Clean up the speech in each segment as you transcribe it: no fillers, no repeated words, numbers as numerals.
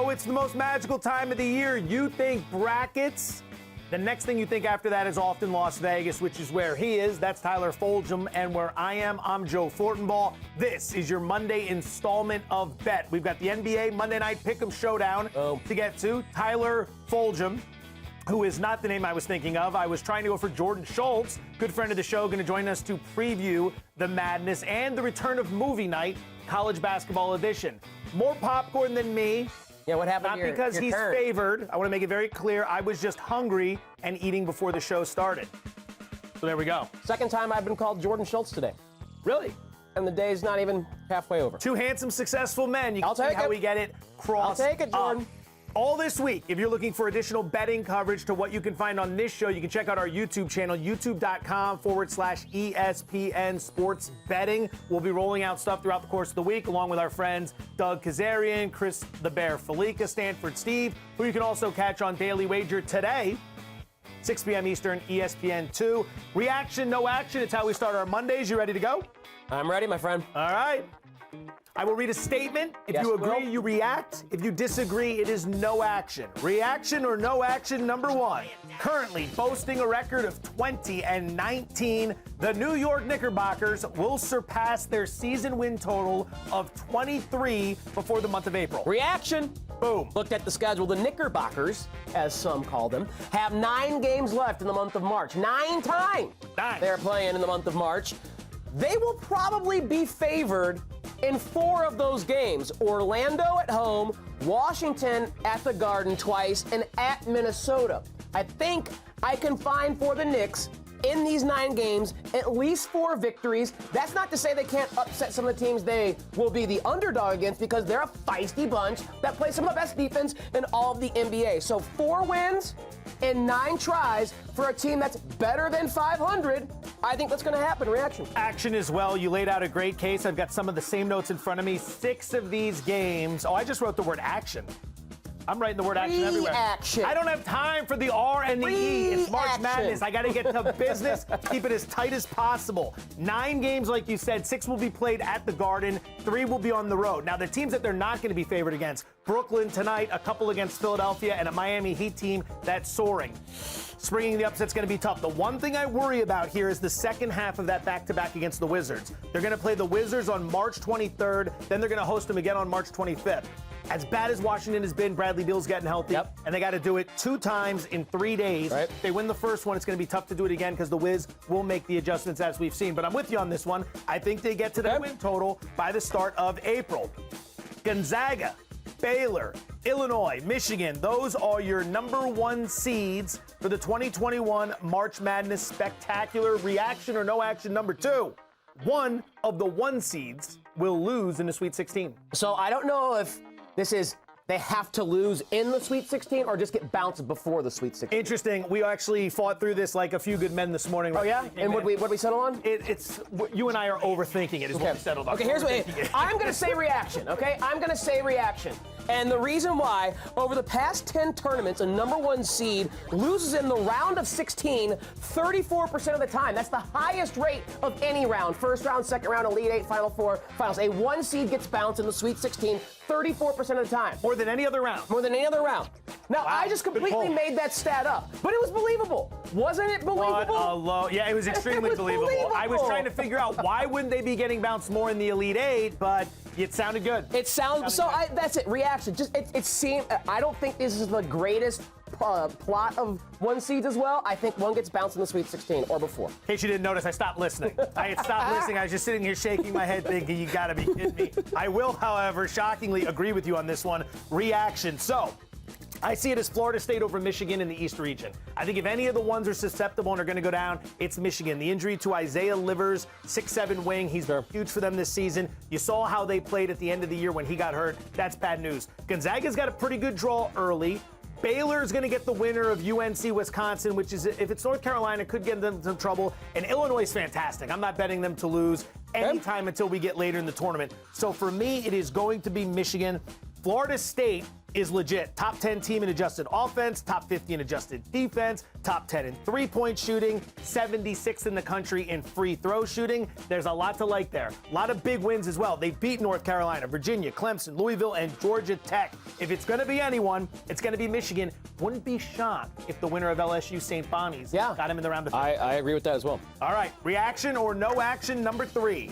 Oh, it's the most magical time of the year. You think brackets? The next thing you think after that is often Las Vegas, which is where he is. That's Tyler Fulghum. And where I am, I'm Joe Fortenbaugh. This is your Monday installment of Bet. We've got the NBA Monday Night Pick'em Showdown to get to. Tyler Fulghum, who is not the name I was thinking of. I was trying to go for Jordan Schultz, good friend of the show, going to join us to preview the madness and the return of movie night, college basketball edition. More popcorn than me. Yeah, what happened? Not because he's favored. I want to make it very clear. I was just hungry and eating before the show started. So there we go. Second time I've been called Jordan Schultz today. Really? And the day's not even halfway over. Two handsome, successful men. You can see how we get it crossed. I'll take it, Jordan. All this week, if you're looking for additional betting coverage to what you can find on this show, you can check out our YouTube channel, youtube.com/ESPN Sports Betting. We'll be rolling out stuff throughout the course of the week, along with our friends Doug Kazarian, Chris the Bear Felica, Stanford Steve, who you can also catch on Daily Wager today, 6 p.m. Eastern, ESPN2. Reaction, no action. It's how we start our Mondays. You ready to go? I'm ready, my friend. All right. I will read a statement. If you agree, you react. If you disagree, it is no action. Reaction or no action, number one. Currently boasting a record of 20-19, the New York Knickerbockers will surpass their season win total of 23 before the month of April. Reaction. Boom. Looked at the schedule. The Knickerbockers, as some call them, have 9 games left in the month of March. 9 times they're playing in the month of March. They will probably be favored in 4 of those games. Orlando at home, Washington at the Garden twice, and at Minnesota. I think I can find for the Knicks in these 9 games at least 4 victories. That's not to say they can't upset some of the teams they will be the underdog against, because they're a feisty bunch that plays some of the best defense in all of the NBA. So 4 wins and 9 tries for a team that's better than 500. I think that's going to happen. Reaction. Action as well. You laid out a great case. I've got some of the same notes in front of me. 6 of these games. Oh, I just wrote the word action. I'm writing the word action everywhere. Reaction. I don't have time for the R and the E. It's March Madness. I got to get to business, keep it as tight as possible. 9 games, like you said. 6 will be played at the Garden. 3 will be on the road. Now, the teams that they're not going to be favored against, Brooklyn tonight, a couple against Philadelphia, and a Miami Heat team that's soaring. Springing the upset's going to be tough. The one thing I worry about here is the second half of that back-to-back against the Wizards. They're going to play the Wizards on March 23rd. Then they're going to host them again on March 25th. As bad as Washington has been, Bradley Beal's getting healthy, and they got to do it 2 times in 3 days. Right. If they win the first one, it's going to be tough to do it again because the Wiz will make the adjustments as we've seen. But I'm with you on this one. I think they get to the win total by the start of April. Gonzaga, Baylor, Illinois, Michigan, those are your number 1 seeds for the 2021 March Madness Spectacular. Reaction or no action, number 2. One of the 1 seeds will lose in the Sweet 16. So I don't know if this is they have to lose in the Sweet 16 or just get bounced before the Sweet 16. Interesting. We actually fought through this like a few good men this morning. Oh, yeah? And what we settle on? It's you and I are overthinking it is what we settled on. Okay, here's what I'm going to say reaction, okay? I'm going to say reaction. And the reason why, over the past 10 tournaments, a number 1 seed loses in the round of 16 34% of the time. That's the highest rate of any round. First round, second round, Elite 8, Final 4, Finals. A 1 seed gets bounced in the Sweet 16 34% of the time. More than any other round. More than any other round. Now, I just completely made that stat up, but it was believable. Wasn't it believable? Yeah, it was extremely believable. I was trying to figure out why wouldn't they be getting bounced more in the Elite 8, but it sounded good. It sounds so. That's it. Reaction. Just it seemed. I don't think this is the greatest plot of 1 seeds as well. I think one gets bounced in the Sweet 16 or before. In case you didn't notice, I stopped listening. I had stopped listening. I was just sitting here shaking my head thinking, you got to be kidding me. I will, however, shockingly agree with you on this one. Reaction. So, I see it as Florida State over Michigan in the East region. I think if any of the ones are susceptible and are going to go down, it's Michigan. The injury to Isaiah Livers, 6'7" wing, he's been huge for them this season. You saw how they played at the end of the year when he got hurt. That's bad news. Gonzaga's got a pretty good draw early. Baylor's going to get the winner of UNC Wisconsin, which is, if it's North Carolina, could get them some trouble. And Illinois is fantastic. I'm not betting them to lose anytime until we get later in the tournament. So for me, it is going to be Michigan. Florida State is legit. Top 10 team in adjusted offense, top 50 in adjusted defense, top 10 in three-point shooting, 76th in the country in free throw shooting. There's a lot to like there. A lot of big wins as well. They beat North Carolina, Virginia, Clemson, Louisville, and Georgia Tech. If it's going to be anyone, it's going to be Michigan. Wouldn't be shocked if the winner of LSU St. Bonnie's got him in the round of 32. I agree with that as well. All right, reaction or no action number 3.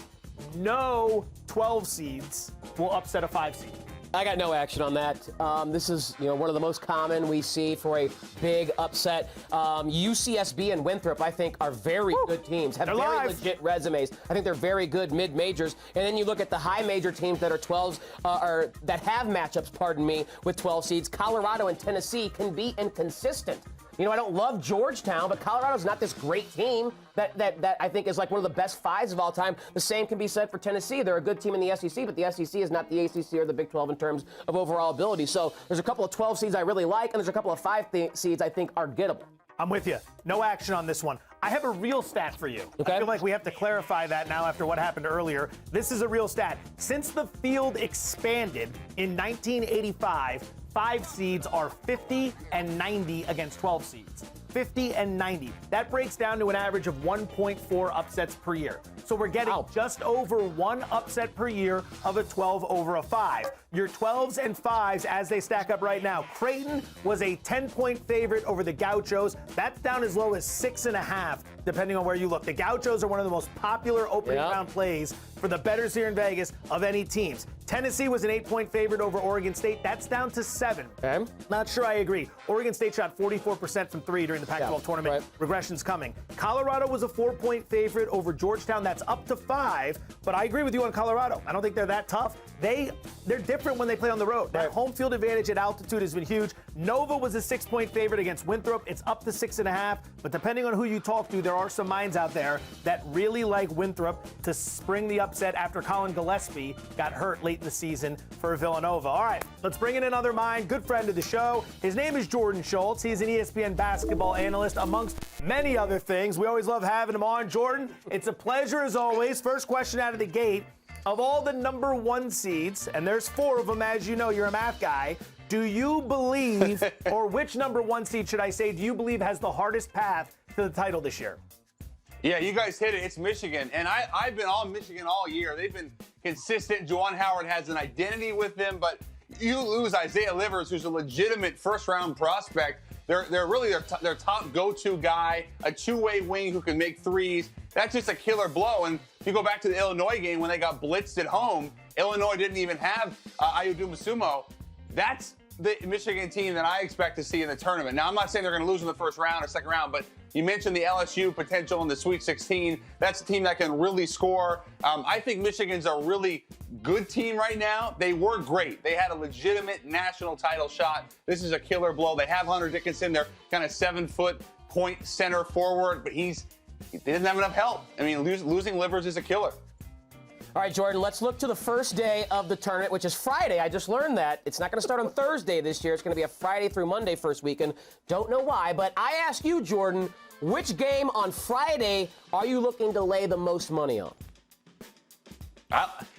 No 12 seeds will upset a 5 seed. I got no action on that. This is, one of the most common we see for a big upset. UCSB and Winthrop, I think, are very good teams, have very legit resumes. I think they're very good mid-majors. And then you look at the high major teams that are 12s, or that have matchups, with 12 seeds. Colorado and Tennessee can be inconsistent. I don't love Georgetown, but Colorado's not this great team that I think is like one of the best 5s of all time. The same can be said for Tennessee. They're a good team in the SEC, but the SEC is not the ACC or the Big 12 in terms of overall ability. So there's a couple of 12 seeds I really like, and there's a couple of 5 seeds I think are gettable. I'm with you. No action on this one. I have a real stat for you. Okay. I feel like we have to clarify that now after what happened earlier. This is a real stat. Since the field expanded in 1985, 5 seeds are 50 and 90 against 12 seeds. 50 and 90. That breaks down to an average of 1.4 upsets per year. So we're getting just over 1 upset per year of a 12 over a 5. Your 12s and 5s as they stack up right now. Creighton was a 10-point favorite over the Gauchos. That's down as low as 6.5, depending on where you look. The Gauchos are one of the most popular opening round plays for the bettors here in Vegas of any teams. Tennessee was an 8-point favorite over Oregon State. That's down to 7. Okay. Not sure I agree. Oregon State shot 44% from 3 during the Pac-12 tournament. Regression's coming. Colorado was a 4-point favorite over Georgetown. That's up to 5. But I agree with you on Colorado. I don't think they're that tough. They're different when they play on the road. That home field advantage at altitude has been huge. Nova was a 6-point favorite against Winthrop. It's up to 6.5. But depending on who you talk to, there are some minds out there that really like Winthrop to spring the upset after Colin Gillespie got hurt late in the season for Villanova. All right, let's bring in another mind, good friend of the show. His name is Jordan Schultz. He's an ESPN basketball analyst, amongst many other things. We always love having him on. Jordan, it's a pleasure as always. First question out of the gate. Of all the number 1 seeds, and there's 4 of them, as you know, you're a math guy, do you believe, or which number 1 seed should I say, do you believe has the hardest path to the title this year? Yeah, you guys hit it. It's Michigan. And I've been on Michigan all year. They've been consistent. Juwan Howard has an identity with them, but you lose Isaiah Livers, who's a legitimate first-round prospect. They're really their top go-to guy, a two-way wing who can make threes. That's just a killer blow. And if you go back to the Illinois game when they got blitzed at home, Illinois didn't even have Ayo Dosunmu. That's the Michigan team that I expect to see in the tournament. Now, I'm not saying they're going to lose in the first round or second round, but you mentioned the LSU potential in the Sweet 16. That's a team that can really score. I think Michigan's a really good team right now. They were great. They had a legitimate national title shot. This is a killer blow. They have Hunter Dickinson, their kind of 7-foot point center forward, but he didn't have enough help. I mean, losing Livers is a killer. All right, Jordan, let's look to the first day of the tournament, which is Friday. I just learned that. It's not going to start on Thursday this year. It's going to be a Friday through Monday first weekend. Don't know why, but I ask you, Jordan, which game on Friday are you looking to lay the most money on?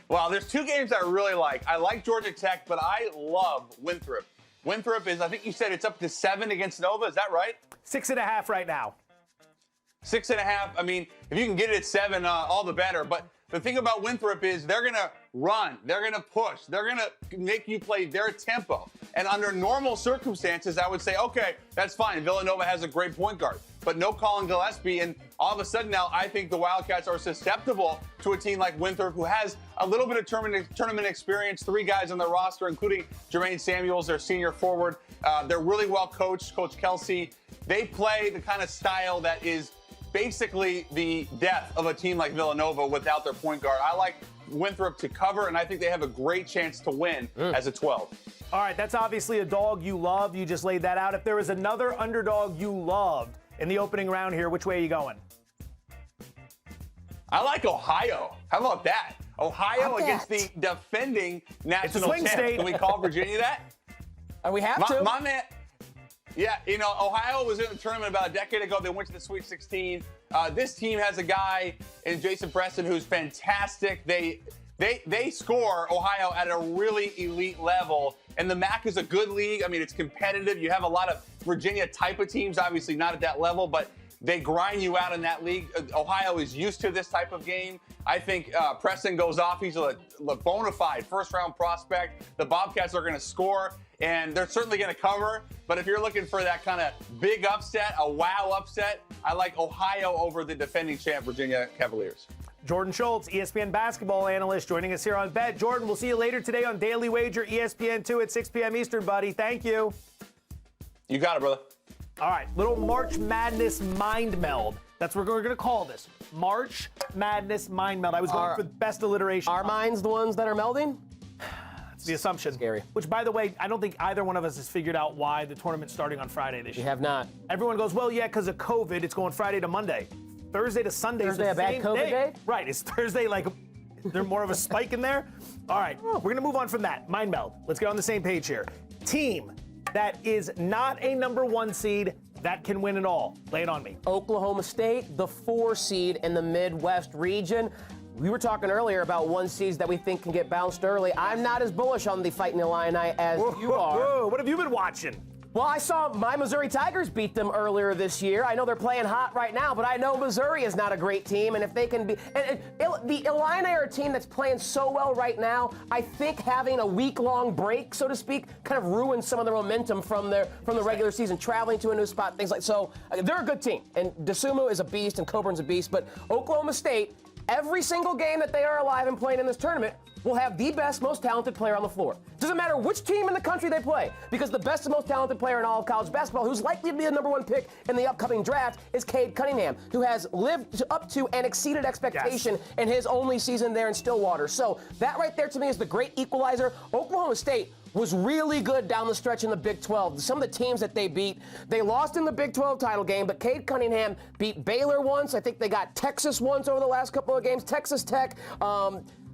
Well, there's 2 games I really like. I like Georgia Tech, but I love Winthrop. Winthrop is, I think you said it's up to 7 against Nova. Is that right? 6.5 right now. 6.5. I mean, if you can get it at 7, all the better. But the thing about Winthrop is they're going to run. They're going to push. They're going to make you play their tempo. And under normal circumstances, I would say, okay, that's fine. Villanova has a great point guard. But no Colin Gillespie. And all of a sudden now, I think the Wildcats are susceptible to a team like Winthrop, who has a little bit of tournament experience. 3 guys on their roster, including Jermaine Samuels, their senior forward. They're really well coached. Coach Kelsey. They play the kind of style that is basically the death of a team like Villanova without their point guard. I like Winthrop to cover, and I think they have a great chance to win as a 12. All right, that's obviously a dog you love. You just laid that out. If there was another underdog you loved in the opening round here, which way are you going? I like Ohio. How about that? Ohio against the defending national swing champ. state. Can we call Virginia that? We have to. My man. Yeah, Ohio was in the tournament about a decade ago. They went to the Sweet 16. This team has a guy in Jason Preston who's fantastic. They score Ohio at a really elite level, And the MAC is a good league. I mean, it's competitive. You have a lot of Virginia type of teams, obviously not at that level, but they grind you out in that league. Ohio is used to this type of game. I think Preston goes off. He's a bona fide first-round prospect. The Bobcats are going to score, and they're certainly going to cover. But if you're looking for that kind of big upset, a wow upset, I like Ohio over the defending champ Virginia Cavaliers. Jordan Schultz, ESPN basketball analyst, joining us here on Bet. Jordan, we'll see you later today on Daily Wager, ESPN2 at 6 p.m. Eastern, buddy. Thank you. You got it, brother. All right, little March Madness mind meld. That's what we're going to call this. March Madness mind meld. I was going for the best alliteration. Are minds the ones that are melding? That's the assumption. Scary. Which, by the way, I don't think either one of us has figured out why the tournament's starting on Friday this year. We have not. Everyone goes, well, yeah, because of COVID, it's going Friday to Monday. Thursday to Sunday is the Thursday a bad COVID day? Right. Is Thursday like there's more of a spike in there? All right. We're going to move on from that. Mind meld. Let's get on the same page here. Team that is not a number 1 seed that can win it all. Lay it on me. Oklahoma State, the 4 seed in the Midwest region. We were talking earlier about 1 seeds that we think can get bounced early. I'm not as bullish on the Fighting Illini as you are. Whoa, what have you been watching? Well, I saw my Missouri Tigers beat them earlier this year. I know they're playing hot right now, but I know Missouri is not a great team. And if they can be, the Illini are a team that's playing so well right now. I think having a week-long break, so to speak, kind of ruins some of the momentum from the regular season, traveling to a new spot, things like so. They're a good team, and DeSumo is a beast, and Coburn's a beast. But Oklahoma State, every single game that they are alive and playing in this tournament, will have the best, most talented player on the floor. Doesn't matter which team in the country they play, because the best and most talented player in all of college basketball, who's likely to be the number 1 pick in the upcoming draft, is Cade Cunningham, who has lived up to and exceeded expectation in his only season there in Stillwater. So that right there to me is the great equalizer. Oklahoma State was really good down the stretch in the Big 12. Some of the teams that they beat, they lost in the Big 12 title game, but Cade Cunningham beat Baylor once. I think they got Texas once over the last couple of games, Texas Tech.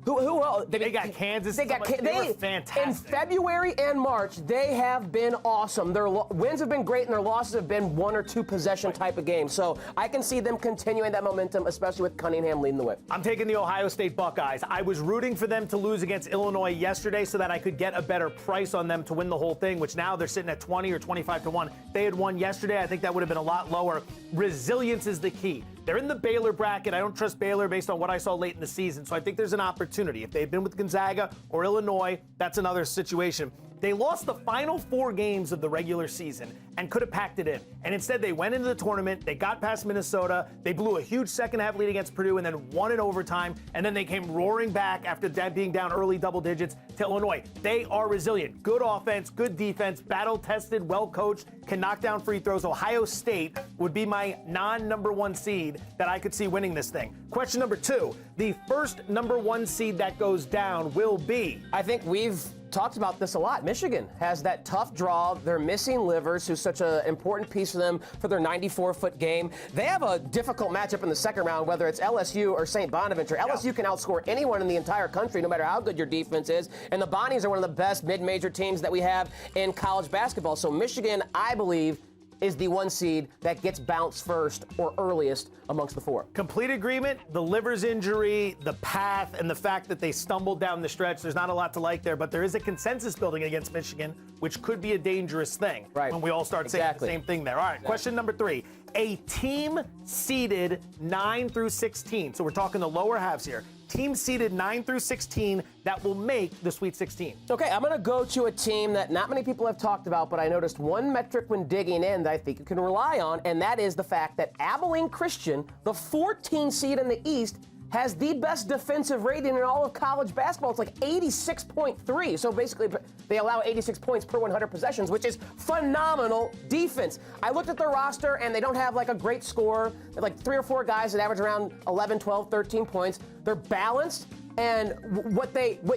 Who else? They got Kansas. They were fantastic. In February and March, they have been awesome. Their wins have been great, and their losses have been 1 or 2 possession type of games. So I can see them continuing that momentum, especially with Cunningham leading the way. I'm taking the Ohio State Buckeyes. I was rooting for them to lose against Illinois yesterday so that I could get a better price on them to win the whole thing, which now they're sitting at 20 or 25 to 1. They had won yesterday. I think that would have been a lot lower. Resilience is the key. They're in the Baylor bracket. I don't trust Baylor based on what I saw late in the season, so I think there's an opportunity. If they've been with Gonzaga or Illinois, that's another situation. They lost the final 4 games of the regular season and could have packed it in. And instead, they went into the tournament, they got past Minnesota, they blew a huge second-half lead against Purdue and then won in overtime, and then they came roaring back after being down early double digits to Illinois. They are resilient. Good offense, good defense, battle-tested, well-coached, can knock down free throws. Ohio State would be my non-number 1 seed that I could see winning this thing. Question number 2, the first number 1 seed that goes down will be... I think we've talked about this a lot. Michigan has that tough draw. They're missing Livers, who's such an important piece for them for their 94-foot game. They have a difficult matchup in the second round, whether it's LSU or St. Bonaventure. LSU can outscore anyone in the entire country, no matter how good your defense is. And the Bonnies are one of the best mid-major teams that we have in college basketball. So Michigan, I believe, is the 1 seed that gets bounced first or earliest amongst the 4. Complete agreement. The Livers injury, the path, and the fact that they stumbled down the stretch. There's not a lot to like there, but there is a consensus building against Michigan, which could be a dangerous thing when we all start saying the same thing there. All right, question number 3. A team seeded 9 through 16. So we're talking the lower halves here. Team seeded 9 through 16 that will make the Sweet 16. Okay, I'm going to go to a team that not many people have talked about, but I noticed one metric when digging in that I think you can rely on, and that is the fact that Abilene Christian, the 14 seed in the East, has the best defensive rating in all of college basketball. It's like 86.3. So basically, they allow 86 points per 100 possessions, which is phenomenal defense. I looked at their roster, and they don't have like a great scorer. They're like 3 or 4 guys that average around 11, 12, 13 points. They're balanced. And what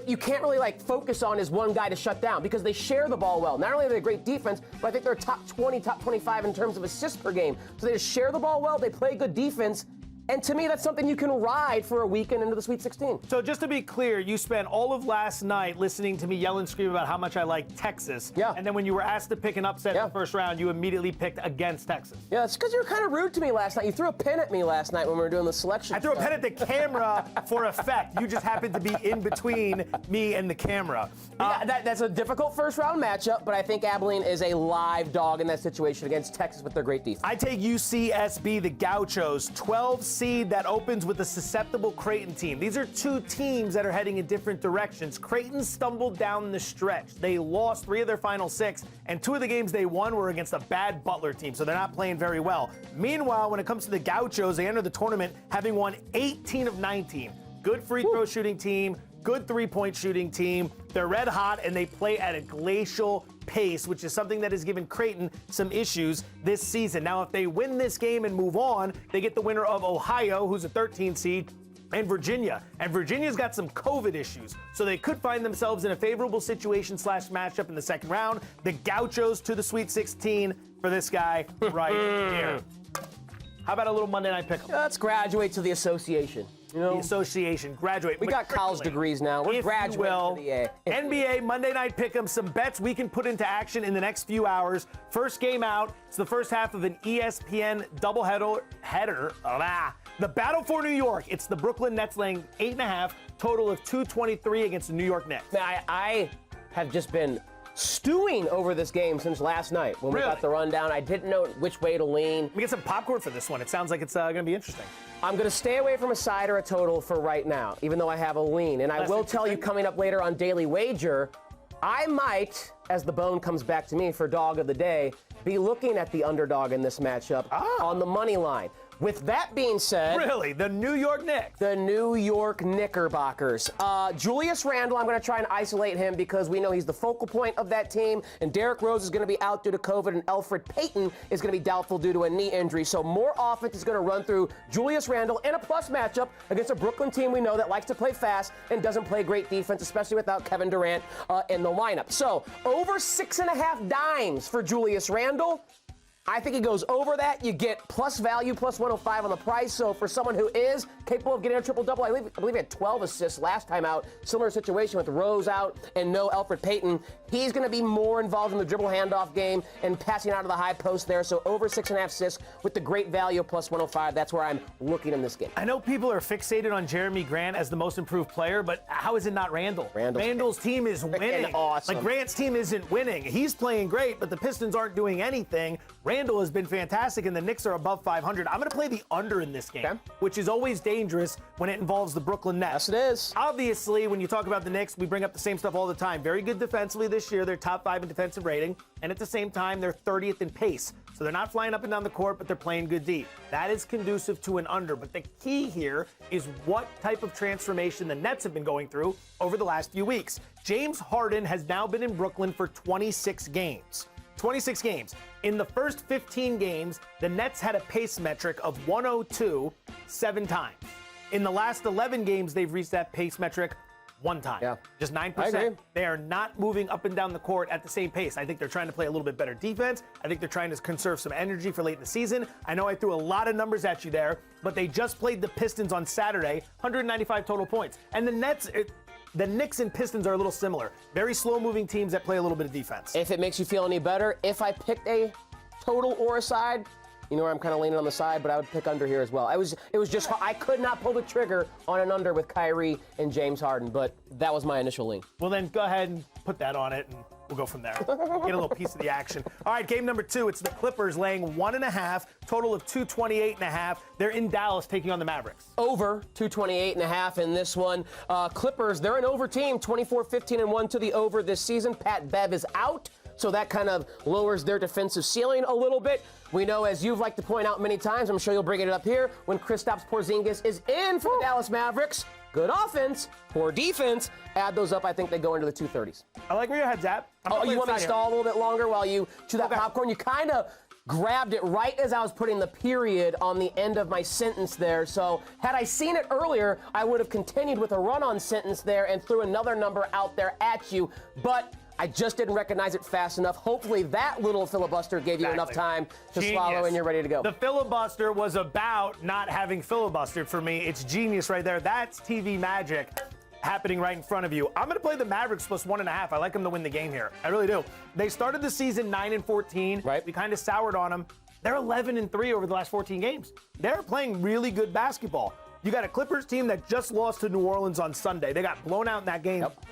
you can't really like focus on is one guy to shut down because they share the ball well. Not only are they great defense, but I think they're top 20, top 25 in terms of assists per game. So they just share the ball well. They play good defense. And to me, that's something you can ride for a weekend into the Sweet 16. So just to be clear, you spent all of last night listening to me yell and scream about how much I like Texas. Yeah. And then when you were asked to pick an upset in the first round, you immediately picked against Texas. Yeah, it's because you were kind of rude to me last night. You threw a pin at me last night when we were doing the selection. I threw a pen at the camera for effect. You just happened to be in between me and the camera. Yeah, that's a difficult first-round matchup, but I think Abilene is a live dog in that situation against Texas with their great defense. I take UCSB, the Gauchos, 12 seed that opens with a susceptible Creighton team. These are two teams that are heading in different directions. Creighton stumbled down the stretch. They lost 3 of their final 6, and 2 of the games they won were against a bad Butler team, so they're not playing very well. Meanwhile, when it comes to the Gauchos, they enter the tournament having won 18 of 19. Good free throw shooting team, good three-point shooting team. They're red hot, and they play at a glacial pace, which is something that has given Creighton some issues this season. Now, if they win this game and move on, they get the winner of Ohio, who's a 13 seed, and Virginia. And Virginia's got some COVID issues, so they could find themselves in a favorable situation / matchup in the second round. The Gauchos to the Sweet 16 for this guy right here. How about a little Monday Night Pick'em? Let's graduate to the association. You know, The association, graduate. we got college degrees now. We're graduating to the NBA Monday Night Pick'em, some bets we can put into action in the next few hours. First game out, it's the first half of an ESPN doubleheader. The battle for New York. It's the Brooklyn Nets laying 8.5, total of 223 against the New York Knicks. I have just been stewing over this game since last night when we got the rundown. I didn't know which way to lean. Let me get some popcorn for this one. It sounds like it's going to be interesting. I'm going to stay away from a side or a total for right now, even though I have a lean. And I will tell you coming up later on Daily Wager, I might, as the bone comes back to me for dog of the day, be looking at the underdog in this matchup on the money line. With that being said... Really? The New York Knicks? The New York Knickerbockers. Julius Randle, I'm going to try and isolate him because we know he's the focal point of that team, and Derrick Rose is going to be out due to COVID, and Elfrid Payton is going to be doubtful due to a knee injury. So more offense is going to run through Julius Randle in a plus matchup against a Brooklyn team we know that likes to play fast and doesn't play great defense, especially without Kevin Durant in the lineup. So over 6.5 dimes for Julius Randle. I think he goes over that. You get plus value, plus 105 on the price. So for someone who is capable of getting a triple-double, I believe he had 12 assists last time out. Similar situation with Rose out and no Elfrid Payton. He's going to be more involved in the dribble handoff game and passing out of the high post there. So over 6.5 assists with the great value of plus 105. That's where I'm looking in this game. I know people are fixated on Jeremy Grant as the most improved player, but how is it not Randle? Randle's team is winning. Awesome. Like, Grant's team isn't winning. He's playing great, but the Pistons aren't doing anything. Randle has been fantastic, and the Knicks are above 500. I'm going to play the under in this game, which is always dangerous when it involves the Brooklyn Nets. Yes, it is. Obviously, when you talk about the Knicks, we bring up the same stuff all the time. Very good defensively this year. They're top 5 in defensive rating, and at the same time, they're 30th in pace. So they're not flying up and down the court, but they're playing good deep. That is conducive to an under. But the key here is what type of transformation the Nets have been going through over the last few weeks. James Harden has now been in Brooklyn for 26 games. 26 games. In the first 15 games, the Nets had a pace metric of 102 7 times. In the last 11 games, they've reached that pace metric 1 time. Yeah. Just 9%. I agree. They are not moving up and down the court at the same pace. I think they're trying to play a little bit better defense. I think they're trying to conserve some energy for late in the season. I know I threw a lot of numbers at you there, but they just played the Pistons on Saturday, 195 total points. And the Nets... The Knicks and Pistons are a little similar. Very slow-moving teams that play a little bit of defense. If it makes you feel any better, if I picked a total or a side, you know where I'm kind of leaning on the side, but I would pick under here as well. It was just, I could not pull the trigger on an under with Kyrie and James Harden, but that was my initial lean. Well, then go ahead and put that on it, and we'll go from there. Get a little piece of the action. All right, game number 2. It's the Clippers laying 1.5, total of 228.5. They're in Dallas taking on the Mavericks. Over 228.5 in this one. Clippers, they're an over team, 24-15-1 to the over this season. Pat Bev is out, so that kind of lowers their defensive ceiling a little bit. We know, as you've liked to point out many times, I'm sure you'll bring it up here, when Kristaps Porzingis is in for the Dallas Mavericks, good offense, poor defense. Add those up, I think they go into the 230s. I like where your head's at. Oh, you want me to stall a little bit longer while you chew that popcorn? You kind of grabbed it right as I was putting the period on the end of my sentence there. So had I seen it earlier, I would have continued with a run-on sentence there and threw another number out there at you. But I just didn't recognize it fast enough. Hopefully that little filibuster gave you enough time to swallow and you're ready to go. The filibuster was about not having filibustered for me. It's genius right there. That's TV magic happening right in front of you. I'm going to play the Mavericks plus 1.5. I like them to win the game here. I really do. They started the season 9-14. Right. We kind of soured on them. They're 11-3 over the last 14 games. They're playing really good basketball. You got a Clippers team that just lost to New Orleans on Sunday. They got blown out in that game. Yep.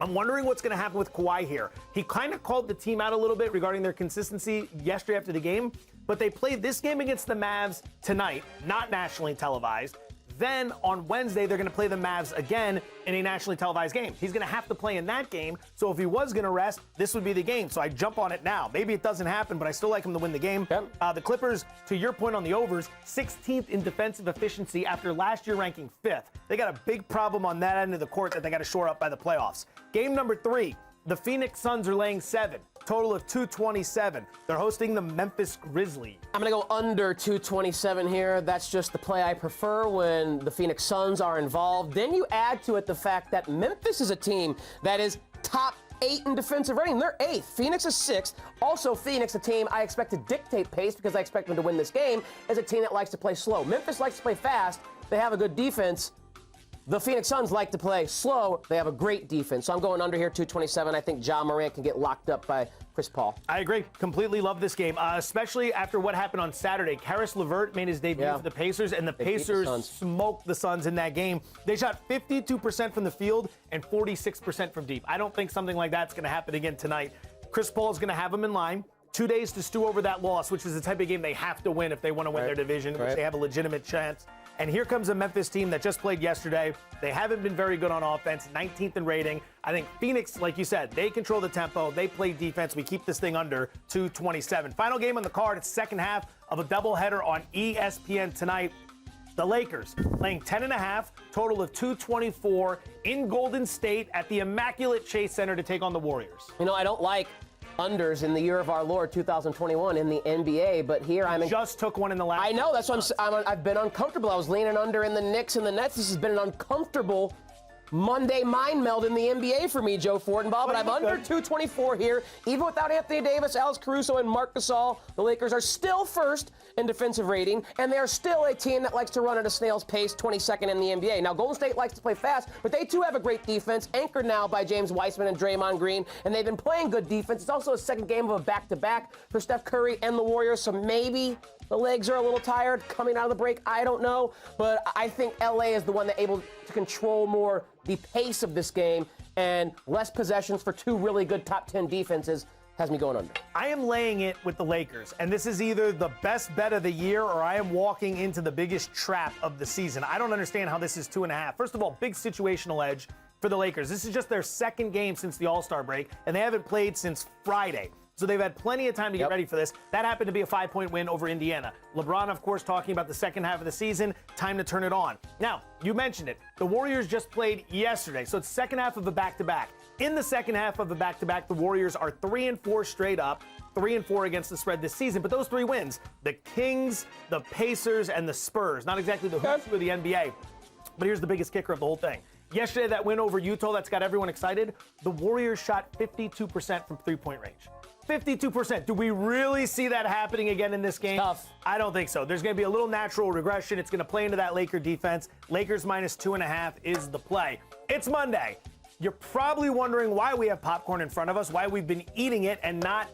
I'm wondering what's going to happen with Kawhi here. He kind of called the team out a little bit regarding their consistency yesterday after the game, but they played this game against the Mavs tonight, not nationally televised. Then on Wednesday, they're going to play the Mavs again in a nationally televised game. He's going to have to play in that game. So if he was going to rest, this would be the game. So I jump on it now. Maybe it doesn't happen, but I still like him to win the game. Yep. The Clippers, to your point on the overs, 16th in defensive efficiency after last year ranking 5th. They got a big problem on that end of the court that they got to shore up by the playoffs. Game number 3. The Phoenix Suns are laying 7, total of 227. They're hosting the Memphis Grizzlies. I'm going to go under 227 here. That's just the play I prefer when the Phoenix Suns are involved. Then you add to it the fact that Memphis is a team that is top 8 in defensive rating. They're 8th. Phoenix is 6th. Also, Phoenix, a team I expect to dictate pace because I expect them to win this game, is a team that likes to play slow. Memphis likes to play fast. They have a good defense. The Phoenix Suns like to play slow. They have a great defense. So I'm going under here, 227. I think Ja Morant can get locked up by Chris Paul. I agree. Completely love this game, especially after what happened on Saturday. Karis LeVert made his debut for the Pacers, and the Pacers smoked the Suns in that game. They shot 52% from the field and 46% from deep. I don't think something like that's going to happen again tonight. Chris Paul is going to have them in line. 2 days to stew over that loss, which is the type of game they have to win if they want to win their division, which they have a legitimate chance. And here comes a Memphis team that just played yesterday. They haven't been very good on offense, 19th in rating. I think Phoenix, like you said, they control the tempo. They play defense. We keep this thing under 227. Final game on the card. It's second half of a doubleheader on ESPN tonight. The Lakers laying 10.5, total of 224 in Golden State at the Immaculate Chase Center to take on the Warriors. You know, I don't like unders in the year of our Lord 2021 in the NBA, but here just took one in the last. I know, that's what I've been uncomfortable. I was leaning under in the Knicks and the Nets. This has been an uncomfortable Monday mind meld in the NBA for me, Joe Fortenbaugh, but I'm under 224 here. Even without Anthony Davis, Alex Caruso, and Marc Gasol, the Lakers are still first in defensive rating, and they are still a team that likes to run at a snail's pace, 22nd in the NBA. Now, Golden State likes to play fast, but they too have a great defense, anchored now by James Wiseman and Draymond Green, and they've been playing good defense. It's also a second game of a back-to-back for Steph Curry and the Warriors, so maybe the legs are a little tired coming out of the break. I don't know, but I think LA is the one that able to control more the pace of this game, and less possessions for two really good top 10 defenses has me going under. I am laying it with the Lakers, and this is either the best bet of the year or I am walking into the biggest trap of the season. I don't understand how this is 2.5. First of all, big situational edge for the Lakers. This is just their second game since the All-Star break, and they haven't played since Friday. So they've had plenty of time to get ready for this. That happened to be a 5-point win over Indiana. LeBron, of course, talking about the second half of the season. Time to turn it on. Now, you mentioned it. The Warriors just played yesterday, so it's second half of a back-to-back. In the second half of a back-to-back, the Warriors are 3-4 straight up, 3-4 against the spread this season. But those 3 wins, the Kings, the Pacers, and the Spurs. Not exactly the who's who of the NBA. But here's the biggest kicker of the whole thing. Yesterday, that win over Utah that's got everyone excited, the Warriors shot 52% from three-point range. 52%. Do we really see that happening again in this game? Tough. I don't think so. There's going to be a little natural regression. It's going to play into that Laker defense. Lakers minus 2.5 is the play. It's Monday. You're probably wondering why we have popcorn in front of us, why we've been eating it and not,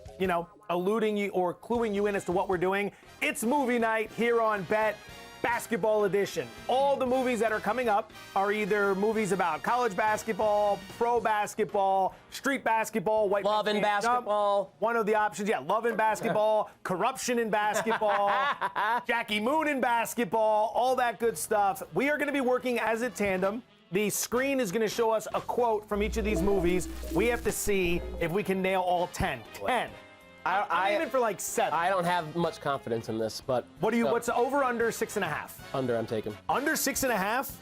eluding you or cluing you in as to what we're doing. It's movie night here on Bet Basketball Edition. All the movies that are coming up are either movies about college basketball, pro basketball, street basketball, white love in basketball. Jump. One of the options, love in basketball, corruption in basketball, Jackie Moon in basketball, all that good stuff. We are going to be working as a tandem. The screen is going to show us a quote from each of these movies. We have to see if we can nail all 10. 10. I'm aiming for like 7. I don't have much confidence in this, but what's over under 6.5? Under, I'm taking. Under 6.5?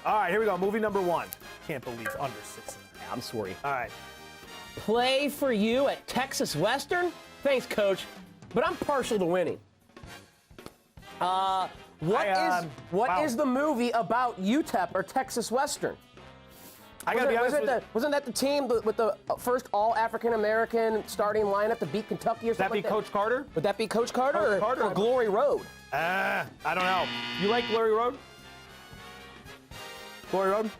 All right, here we go. Movie number 1. Can't believe under 6.5. I'm sorry. All right. Play for you at Texas Western? Thanks, Coach. But I'm partial to winning. What is the movie about UTEP or Texas Western? I gotta be honest with you. Wasn't that the team with the first all African-American starting lineup to beat Kentucky or Would that something be like Coach Carter? Would that be Coach Carter, Coach Carter, or Glory Road? I don't know. You like Glory Road? Glory Road?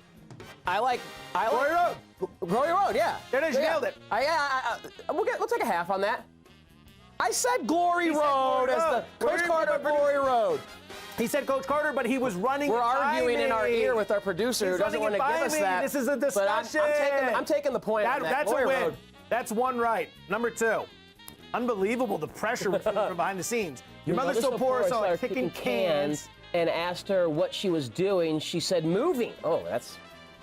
I like Glory Road. Glory Road, yeah. There it is, you nailed it. We'll take a half on that. I said Glory Road as the Coach Carter Glory Road. He said Coach Carter, but he was running. We're arguing in our ear with our producer who doesn't want to give us that. This is a discussion. But I'm taking the point on that. That's Glory a win. Road. That's one right. Number 2. Unbelievable the pressure we're feeling from behind the scenes. Your mother so poor, so like kicking cans. And asked her what she was doing. She said moving. Oh, that's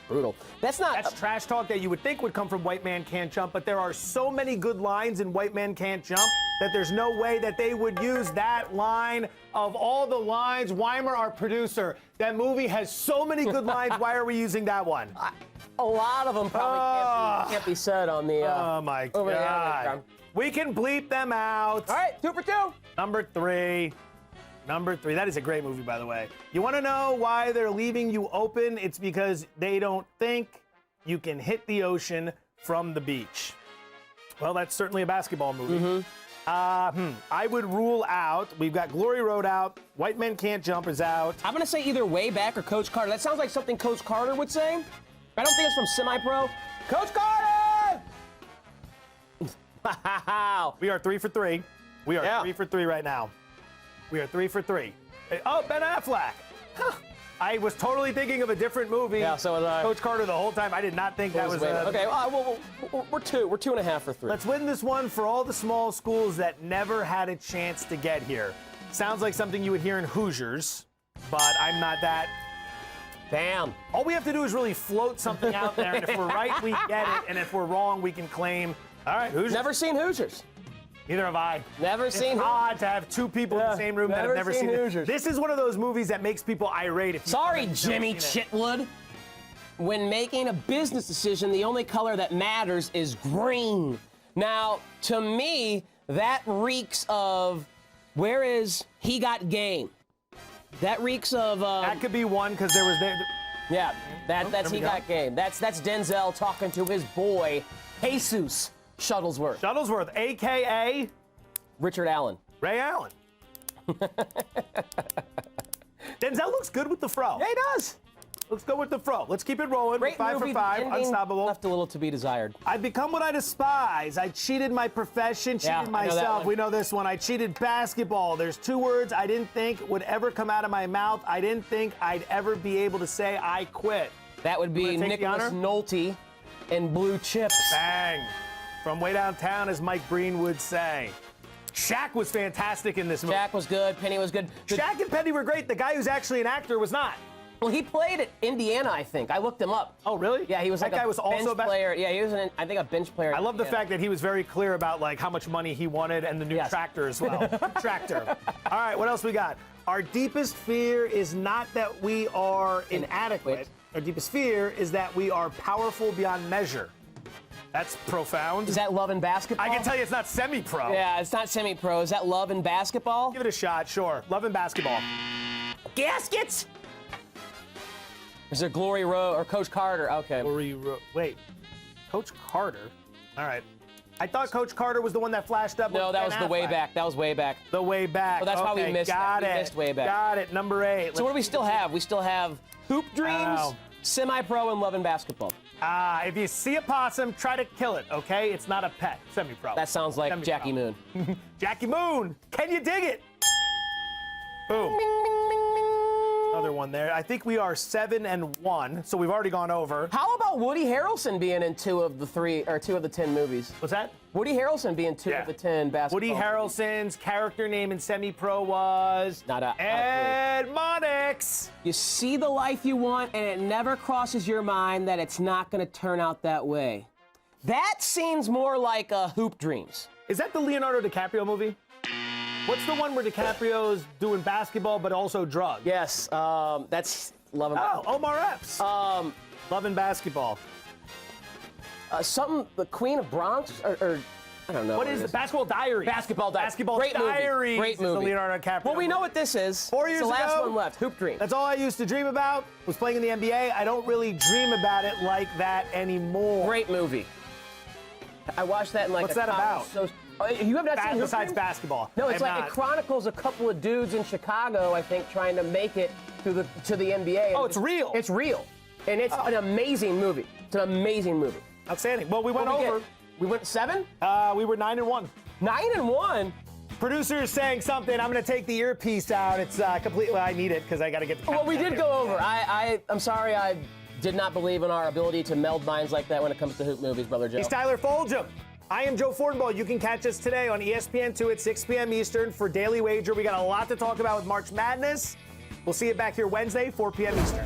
brutal. That's trash talk that you would think would come from White Man Can't Jump, but there are so many good lines in White Man Can't Jump that there's no way that they would use that line. Of all the lines, Weimer, our producer, that movie has so many good lines. Why are we using that one? A lot of them probably can't be said on the. Oh my God. We can bleep them out. All right, 2 for 2. Number 3. That is a great movie, by the way. You want to know why they're leaving you open? It's because they don't think you can hit the ocean from the beach. Well, that's certainly a basketball movie. I would rule out. We've got Glory Road out. White Men Can't Jump is out. I'm going to say either Way Back or Coach Carter. That sounds like something Coach Carter would say. I don't think it's from Semi-Pro. Coach Carter! Wow. We are 3 for 3. We are 3 for 3 right now. We are 3 for 3. Oh, Ben Affleck. Huh. I was totally thinking of a different movie. Yeah, so was I. Coach Carter the whole time. I did not think that was. Okay, we're 2.5 for 3. Let's win this one for all the small schools that never had a chance to get here. Sounds like something you would hear in Hoosiers, but I'm not that. Damn. All we have to do is really float something out there, and if we're right, we get it, and if we're wrong, we can claim. All right, Hoosiers. Never seen Hoosiers. Neither have I. Never seen. It's odd to have 2 people in the same room that have never seen Hoosiers. This is one of those movies that makes people irate. Sorry, Jimmy Chitwood. When making a business decision, the only color that matters is green. Now, to me, that reeks of where is He Got Game? That reeks of. That could be one because there was there. Yeah, that's He Got Game. That's Denzel talking to his boy, Jesus Shuttlesworth. Shuttlesworth, a.k.a. Richard Allen. Ray Allen. Denzel looks good with the fro. Yeah, he does. Let's go with the fro. Let's keep it rolling. Great 5 movie, for 5. Unstoppable. Left a little to be desired. I've become what I despise. I cheated my profession, cheated myself. We know this one. I cheated basketball. There's 2 words I didn't think would ever come out of my mouth. I didn't think I'd ever be able to say I quit. That would be Nicholas Nolte in Blue Chips. Bang. From way downtown, as Mike Breen would say. Shaq was fantastic in this movie. Shaq was good. Penny was good. Shaq and Penny were great. The guy who's actually an actor was not. Well, he played at Indiana, I think. I looked him up. Oh, really? Yeah, he was like that guy was bench also player. Yeah, he was, I think, a bench player. I love the fact that he was very clear about like how much money he wanted and the new tractor as well. Tractor. All right, what else we got? Our deepest fear is not that we are inadequate. Our deepest fear is that we are powerful beyond measure. That's profound. Is that Love and Basketball? I can tell you it's not semi-pro. Yeah, it's not semi-pro. Is that Love and Basketball? Give it a shot, sure. Love and Basketball. Gaskets! Is there Glory Road or Coach Carter? Okay. Glory Road. Wait. Coach Carter? All right. I thought Coach Carter was the one that flashed up. No, that was the Way Back. That was Way Back. The Way Back. Well, that's why we missed got that. it. We missed Way Back. Got it. Number 8. So what do we still have? We still have Hoop Dreams, Semi-Pro, and Love and Basketball. If you see a possum, try to kill it, okay? It's not a pet. Semi-pro. That sounds like Semi-pro. Jackie Moon. Jackie Moon. Can you dig it? Boom. Another one there. I think we are 7-1, so we've already gone over. How about Woody Harrelson being in 2 of the 10 movies? What's that? Woody Harrelson being 2 of the 10 basketball. Woody Harrelson's character name in Semi-Pro was Ed Monix. You see the life you want, and it never crosses your mind that it's not going to turn out that way. That seems more like Hoop Dreams. Is that the Leonardo DiCaprio movie? What's the one where DiCaprio's doing basketball but also drugs? Yes, that's Love and Basketball. Oh, Omar Epps. Love and Basketball. The Queen of Bronx, or I don't know. What is it? Basketball Diaries. Basketball Diaries. Basketball Great movie. Diaries. Great is the movie. Leonardo DiCaprio. Well, we know what this is. 4 years it's the last ago, one left. Hoop Dream. That's all I used to dream about, was playing in the NBA. I don't really dream about it like that anymore. Great movie. I watched that in like What's a that about? You have not seen Hoop Besides Dream? basketball. No, I it's have like not. it chronicles a couple of dudes in Chicago, I think, trying to make it to the NBA. Oh, it's real. It's real. And it's an amazing movie. It's an amazing movie. Outstanding. Well, we went over. We went 7? We were 9-1. 9-1? Producer is saying something. I'm going to take the earpiece out. It's completely. Well, I need it because I got to get the. Well, we did go over. I'm sorry I did not believe in our ability to meld minds like that when it comes to hoop movies, Brother Joe. He's Tyler Fulghum. I am Joe Fortenbaugh. You can catch us today on ESPN2 at 6 p.m. Eastern for Daily Wager. We got a lot to talk about with March Madness. We'll see you back here Wednesday, 4 p.m. Eastern.